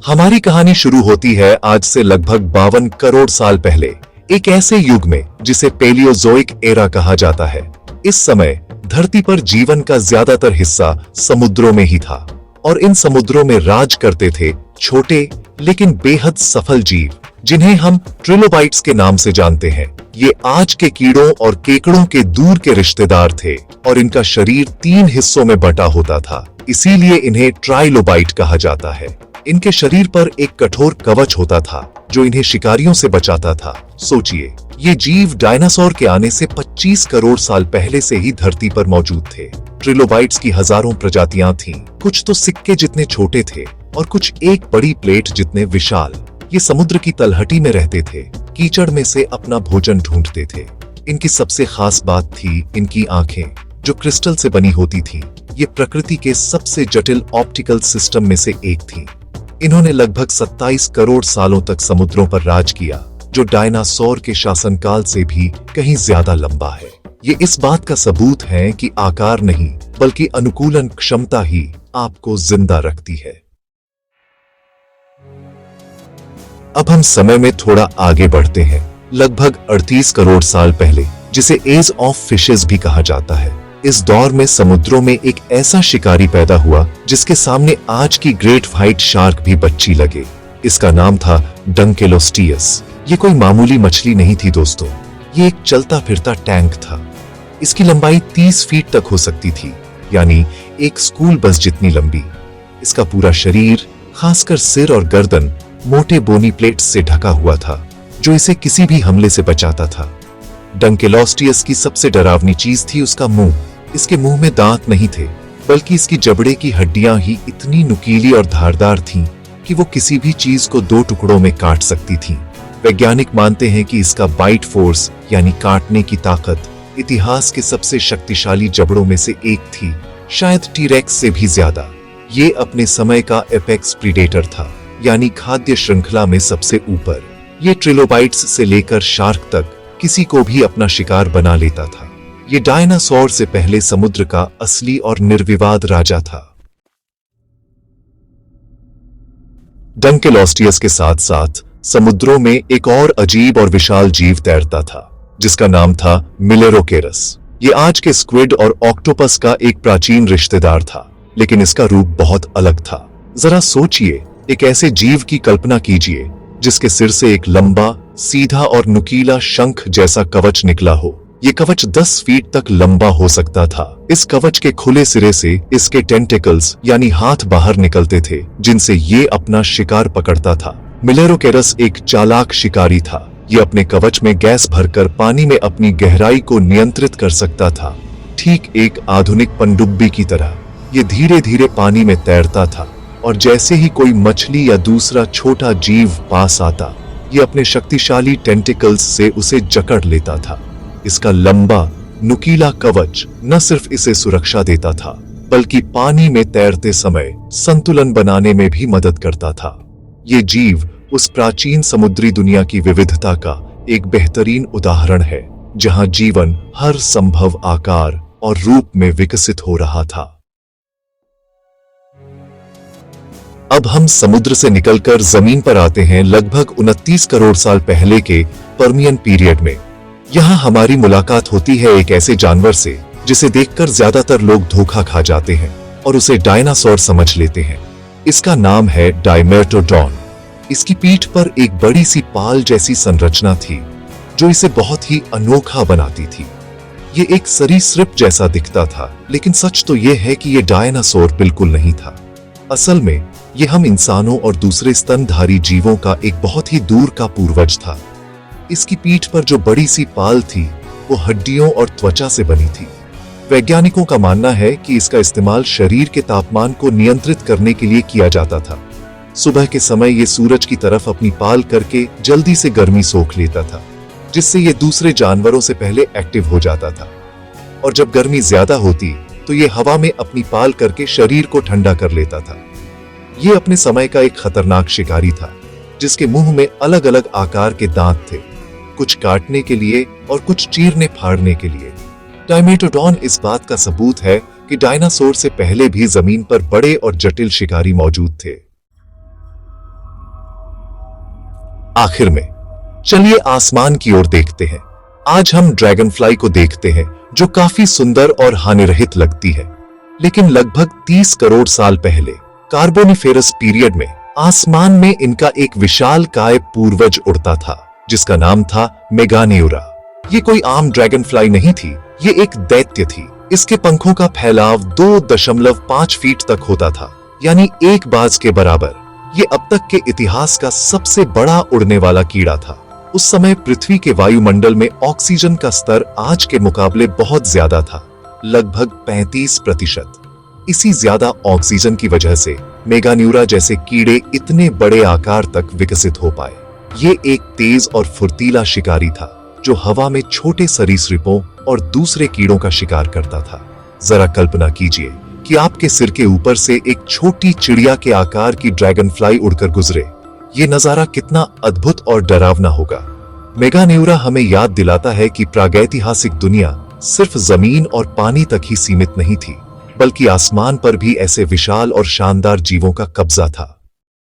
हमारी कहानी शुरू होती है आज से लगभग 52 करोड़ साल पहले, एक ऐसे युग में जिसे पैलियोजोइक एरा कहा जाता है। इस समय धरती पर जीवन का ज्यादातर हिस्सा समुद्रों में ही था और इन समुद्रों में राज करते थे छोटे लेकिन बेहद सफल जीव जिन्हें हम ट्रिलोबाइट्स के नाम से जानते हैं। ये आज के कीड़ों और केकड़ों के दूर के रिश्तेदार थे और इनका शरीर 3 हिस्सों में बटा होता था, इसीलिए इन्हें ट्राइलोबाइट कहा जाता है। इनके शरीर पर एक कठोर कवच होता था जो इन्हें शिकारियों से बचाता था। सोचिए, ये जीव डायनासोर के आने से 25 करोड़ साल पहले से ही धरती पर मौजूद थे। ट्रिलोबाइट्स की हजारों प्रजातियां थीं, कुछ तो सिक्के जितने छोटे थे और कुछ एक बड़ी प्लेट जितने विशाल। ये समुद्र की तलहटी में रहते थे, कीचड़ में से अपना भोजन ढूंढते थे। इनकी सबसे खास बात थी इनकी आंखें, जो क्रिस्टल से बनी होती थीं। ये प्रकृति के सबसे जटिल ऑप्टिकल सिस्टम में से एक थी। इन्होंने लगभग 27 करोड़ सालों तक समुद्रों पर राज किया, जो डायनासोर के शासनकाल से भी कहीं ज्यादा लंबा है। ये इस बात का सबूत है कि आकार नहीं बल्कि अनुकूलन क्षमता ही आपको जिंदा रखती है। अब हम समय में थोड़ा आगे बढ़ते हैं, लगभग 38 करोड़ साल पहले, जिसे एज ऑफ फिशेस भी कहा जाता है। इस दौर में समुद्रों में एक ऐसा शिकारी पैदा हुआ जिसके सामने आज की ग्रेट व्हाइट शार्क भी बच्ची लगे। इसका नाम था डंकेलोस्टियस। ये कोई मामूली मछली नहीं थी दोस्तों, ये एक चलता फिरता टैंक था। इसकी लंबाई 30 फीट तक हो सकती थी, यानी एक स्कूल बस जितनी लंबी। इसका पूरा शरीर, खासकर सिर और गर्दन, मोटे बोनी प्लेट्स से ढका हुआ था जो इसे किसी भी हमले से बचाता था। डंकेलोस्टियस की सबसे डरावनी चीज थी उसका मुंह। इसके मुंह में दांत नहीं थे, बल्कि इसकी जबड़े की हड्डियां ही इतनी नुकीली और धारदार थीं कि वो किसी भी चीज को 2 टुकड़ों में काट सकती थीं। वैज्ञानिक मानते हैं कि इसका बाइट फोर्स यानी काटने की ताकत इतिहास के सबसे शक्तिशाली जबड़ों में से एक थी, शायद टी-रेक्स से भी ज्यादा। ये अपने समय का एपेक्स प्रीडेटर था, यानी खाद्य श्रृंखला में सबसे ऊपर। ये ट्रिलोबाइट्स से लेकर शार्क तक किसी को भी अपना शिकार बना लेता था। ये डायनासोर से पहले समुद्र का असली और निर्विवाद राजा था। डंकेलोस्टियस के साथ साथ समुद्रों में एक और अजीब और विशाल जीव तैरता था जिसका नाम था मिलेरोकेरस। ये आज के स्क्विड और ऑक्टोपस का एक प्राचीन रिश्तेदार था, लेकिन इसका रूप बहुत अलग था। जरा सोचिए, एक ऐसे जीव की कल्पना कीजिए जिसके सिर से एक लंबा, सीधा और नुकीला शंख जैसा कवच निकला हो। ये कवच 10 फीट तक लंबा हो सकता था। इस कवच के खुले सिरे से इसके टेंटिकल्स यानी हाथ बाहर निकलते थे, जिनसे ये अपना शिकार पकड़ता था। मिलेरोकेरस एक चालाक शिकारी था। ये अपने कवच में गैस भरकर पानी में अपनी गहराई को नियंत्रित कर सकता था, ठीक एक आधुनिक पनडुब्बी की तरह। ये धीरे धीरे पानी में तैरता था और जैसे ही कोई मछली या दूसरा छोटा जीव पास आता, ये अपने शक्तिशाली टेंटिकल्स से उसे जकड़ लेता था। इसका लंबा, नुकीला कवच न सिर्फ इसे सुरक्षा देता था, बल्कि पानी में तैरते समय संतुलन बनाने में भी मदद करता था। ये जीव उस प्राचीन समुद्री दुनिया की विविधता का एक बेहतरीन उदाहरण है, जहां जीवन हर संभव आकार और रूप में विकसित हो रहा था। अब हम समुद्र से निकलकर जमीन पर आते हैं लगभग 29 करोड़ साल पहले के पर्मियन पीरियड में। यहाँ हमारी मुलाकात होती है एक ऐसे जानवर से जिसे देखकर ज्यादातर लोग धोखा खा जाते हैं और उसे डायनासोर समझ लेते हैं। इसका नाम है डायमेट्रोडॉन। इसकी पीठ पर एक बड़ी सी पाल जैसी संरचना थी जो इसे बहुत ही अनोखा बनाती थी। ये एक सरीसृप जैसा दिखता था, लेकिन सच तो यह है कि यह डायनासोर बिल्कुल नहीं था। असल में ये हम इंसानों और दूसरे स्तनधारी जीवों का एक बहुत ही दूर का पूर्वज था। इसकी पीठ पर जो बड़ी सी पाल थी वो हड्डियों और त्वचा से बनी थी। वैज्ञानिकों का मानना है कि इसका इस्तेमाल शरीर के तापमान को नियंत्रित करने के लिए किया जाता था। सुबह के समय ये सूरज की तरफ अपनी पाल करके जल्दी से गर्मी सोख लेता था, जिससे ये दूसरे जानवरों से पहले एक्टिव हो जाता था। और जब गर्मी ज्यादा होती तो ये हवा में अपनी पाल करके शरीर को ठंडा कर लेता था। ये अपने समय का एक खतरनाक शिकारी था, जिसके मुंह में अलग अलग आकार के दांत थे, कुछ काटने के लिए और कुछ चीरने फाड़ने के लिए। डायमेट्रोडॉन इस बात का सबूत है कि डायनासोर से पहले भी जमीन पर बड़े और जटिल शिकारी मौजूद थे। आखिर में चलिए आसमान की ओर देखते हैं। आज हम ड्रैगन फ्लाई को देखते हैं जो काफी सुंदर और हानिरहित लगती है, लेकिन लगभग 30 करोड़ साल पहले कार्बोनिफेरस पीरियड में आसमान में इनका एक विशाल काय पूर्वज उड़ता था जिसका नाम था मेगान्यूरा। ये कोई आम ड्रैगन फ्लाई नहीं थी, ये एक दैत्य थी। इसके पंखों का फैलाव 2.5 फीट तक होता था, यानी एक बाज के बराबर। ये अब तक के इतिहास का सबसे बड़ा उड़ने वाला कीड़ा था। उस समय पृथ्वी के वायुमंडल में ऑक्सीजन का स्तर आज के मुकाबले बहुत ज्यादा था, लगभग 35%। इसी ज्यादा ऑक्सीजन की वजह से मेगान्यूरा जैसे कीड़े इतने बड़े आकार तक विकसित हो पाए। ये एक तेज और फुर्तीला शिकारी था जो हवा में छोटे सरीसृपों और दूसरे कीड़ों का शिकार करता था। जरा कल्पना कीजिए कि आपके सिर के ऊपर से एक छोटी चिड़िया के आकार की ड्रैगन फ्लाई उड़कर गुजरे। ये नजारा कितना अद्भुत और डरावना होगा। मेगान्यूरा हमें याद दिलाता है कि प्रागैतिहासिक दुनिया सिर्फ जमीन और पानी तक ही सीमित नहीं थी, बल्कि आसमान पर भी ऐसे विशाल और शानदार जीवों का कब्जा था।